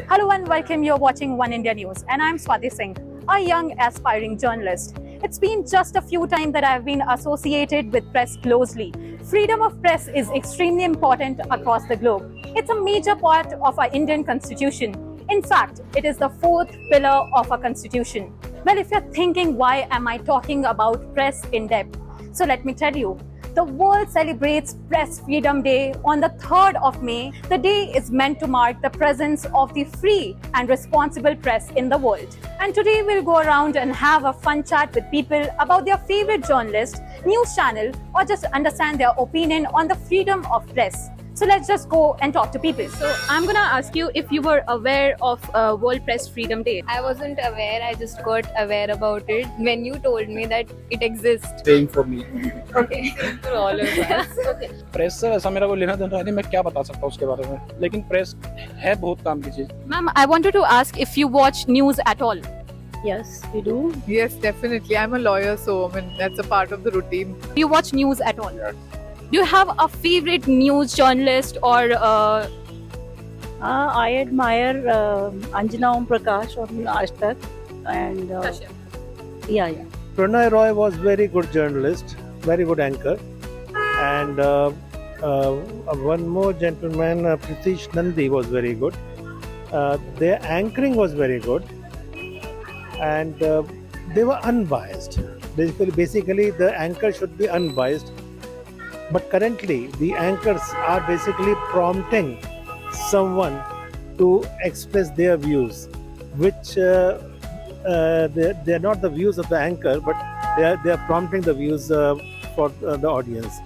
Hello and welcome. You're watching One India News, and I'm Swati Singh, a young aspiring journalist. It's been just a few times that I've been associated with press closely. Freedom of press is extremely important across the globe. It's a major part of our Indian constitution. In fact, it is the fourth pillar of our constitution. Well, if you're thinking, why am I talking about press in depth? So let me tell you. The world celebrates Press Freedom Day on the 3rd of May. The day is meant to mark the presence of the free and responsible press in the world. And today we'll go around and have a fun chat with people about their favorite journalist, news channel, or just understand their opinion on the freedom of press. So let's just go and talk to people. So I'm gonna ask you if you were aware of World Press Freedom Day. I wasn't aware, I just got aware about it when you told me that it exists. Same for me. Okay. For all of us. Okay. Press से ऐसा मेरा कोई लेना देना नहीं, मैं क्या बता सकता हूँ उसके बारे में, लेकिन प्रेस है बहुत काम की चीज. Ma'am, I wanted to ask if you watch news at all. Yes, we do. Yes, definitely. I'm a lawyer, so I mean that's a part of the routine. Do you watch news at all? Do you have a favorite news journalist or I admire Anjana Om Prakash on Aaj Tak, and yeah. Pranay Roy was very good journalist, very good anchor, and one more gentleman, Pritish Nandi, was very good. Their anchoring was very good, and they were unbiased. Basically, the anchor should be unbiased. But currently, the anchors are basically prompting someone to express their views, which they're not the views of the anchor, but they are prompting the views for the audience.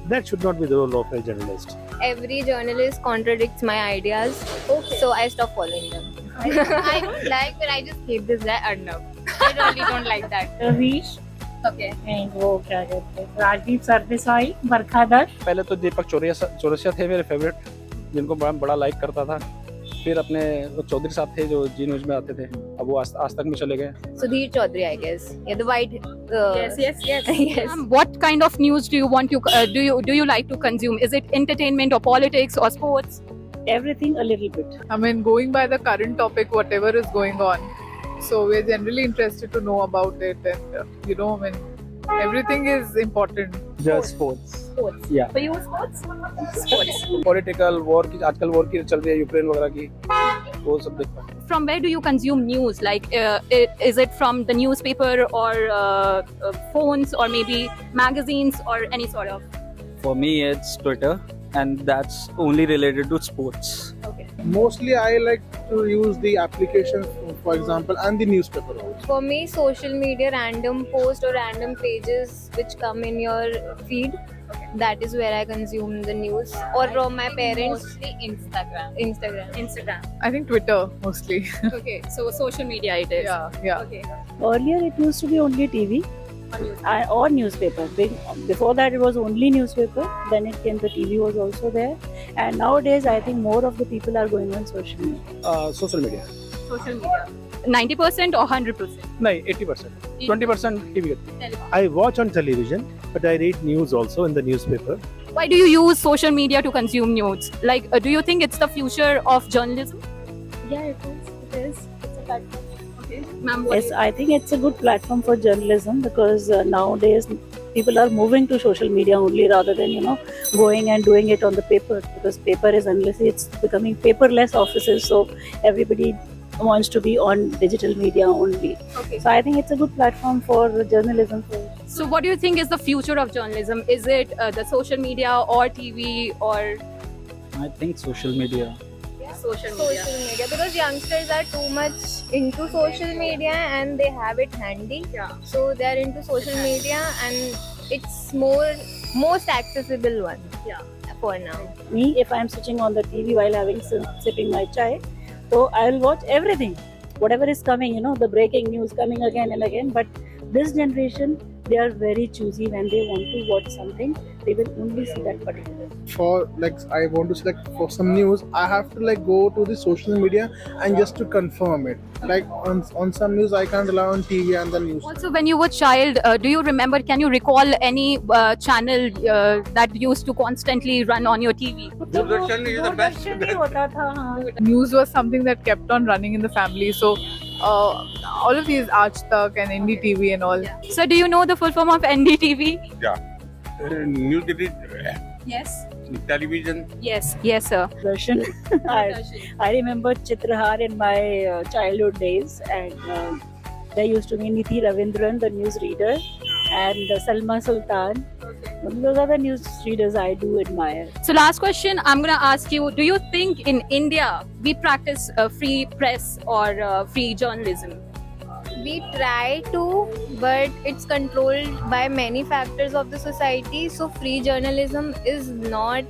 That should not be the role of a journalist. Every journalist contradicts my ideas, so I stop following them. I don't like, but I just hate this guy Arnav. I really don't like that. Ravish Okay. And वो क्या कहते हैं राजदीप सरदेसाई बरखादर. पहले तो दीपक चौरसिया थे मेरे favourite, जिनको बड़ा लाइक करता था. फिर अपने वो चौधरी साहब थे जो जी न्यूज में आते थे, अब वो आज तक में चले गए. Sudhir Chaudhary, I guess. Yeah, the white. Yes. yes. Ma'am, what kind of news do you want to do you like to consume? Is it entertainment or politics or sports? Everything a little bit. I mean, going by the current topic, whatever is going on. So we're generally interested to know about it, and I mean, everything is important. Just sports. Sports. Yeah. For you, sports? Sports. Political war की, आजकल war की चल रही है Ukraine वगैरह की, वो सब देखता हूँ. From where do you consume news? Like, is it from the newspaper or phones or maybe magazines or any sort of? For me, it's Twitter, and that's only related to sports. Okay. Mostly I like to use the applications, for example, and the newspaper also. For me, social media, random posts or random pages which come in your feed. That is where I consume the news, or from my parents. Mostly Instagram. Instagram. I think Twitter mostly. Okay, so social media it is. yeah. Okay. Earlier, it used to be only TV or newspaper. Before that, it was only newspaper. Then it came the TV was also there, and nowadays, I think more of the people are going on social media. Social media Social media. 90% or 100%? नहीं, 80%, 20% TV. I watch on television, but I read news also in the newspaper. Why do you use social media to consume news? Like, do you think it's the future of journalism? Yeah, it is. It's a platform. Okay. Ma'am, what Yes, I think it's a good platform for journalism because nowadays people are moving to social media only rather than going and doing it on the paper, because paper is it's becoming paperless offices, so everybody wants to be on digital media only. Okay. So I think it's a good platform for journalism. So what do you think is the future of journalism? Is it the social media or TV or I think social media. social media? Social media, because youngsters are too much into social media and they have it handy. Yeah. So they're into social media, and it's most accessible one. Yeah. For now. Me, if I'm sitting on the TV while sipping my chai, so I'll watch everything, whatever is coming, the breaking news coming again and again. But this generation they are very choosy when they want to watch something. They will only see that particular. For like I want to select for some news, I have to like go to the social media and just to confirm it. Like on some news, I can't rely on TV and the news. Also, when you were child, do you remember? Can you recall any channel that used to constantly run on your TV? Doordarshan ही होता था, हाँ. News was something that kept on running in the family. So all of these Aaj Tak and NDTV and all. So, do you know the full form of NDTV? News Yes. television. Yes. Yes, sir. Darshan. I remember Chitrahar in my childhood days, and there used to be Nithi Ravindran, the news reader, and Salma Sultan. Those are the news readers I do admire. So, last question I'm going to ask you: do you think in India we practice free press or free journalism? We try to, but it's controlled by many factors of the society. So free journalism is not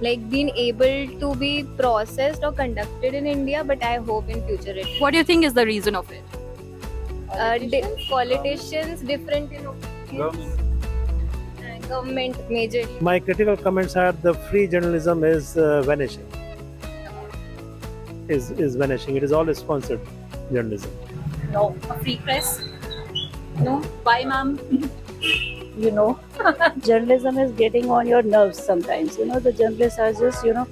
like being able to be processed or conducted in India, but I hope in future it. What do you think is the reason of it? Politicians different in opinions. Government majorly. My critical comments are the free journalism is vanishing. Is vanishing. It is all sponsored journalism. No. A free press? No. Why, ma'am? You know, journalism is getting on your nerves sometimes. You know, the journalists are just, you know,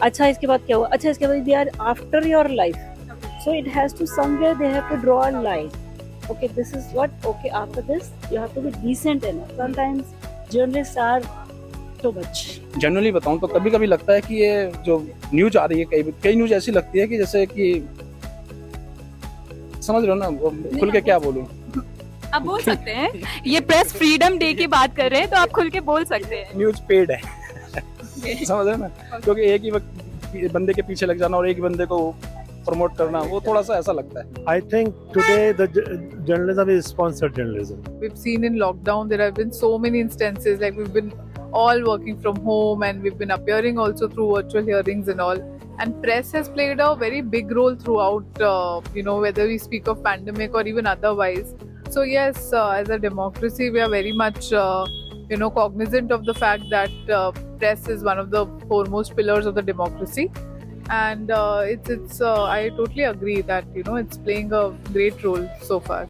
अच्छा इसके बाद क्या हुआ? अच्छा इसके बाद they are after your life. So it has to somewhere they have to draw a line. Okay, this is what. Okay, after this you have to be decent enough. Sometimes journalists are too much. Generally बताऊं तो कभी कभी लगता है कि ये जो news आ रही है कई न्यूज ऐसी लगती है कि जैसे कि समझ रहे हो ना, वो खुल के क्या बोलूं. आप बोल सकते हैं. ये प्रेस फ्रीडम डे की बात कर रहे हैं तो आप खुल के बोल सकते हैं. न्यूज पेड है. समझ रहे हो ना, क्योंकि एक ही बंदे के पीछे लग जाना और एक ही बंदे को प्रमोट करना, वो थोड़ा सा ऐसा लगता है. I think today the journalism is sponsored journalism. We've seen in lockdown there have been so many instances, like we've been all working from home and we've been appearing also through virtual hearings and all. And press has played a very big role throughout, whether we speak of pandemic or even otherwise. So yes, as a democracy, we are very much, cognizant of the fact that press is one of the foremost pillars of the democracy. And I totally agree that, it's playing a great role so far.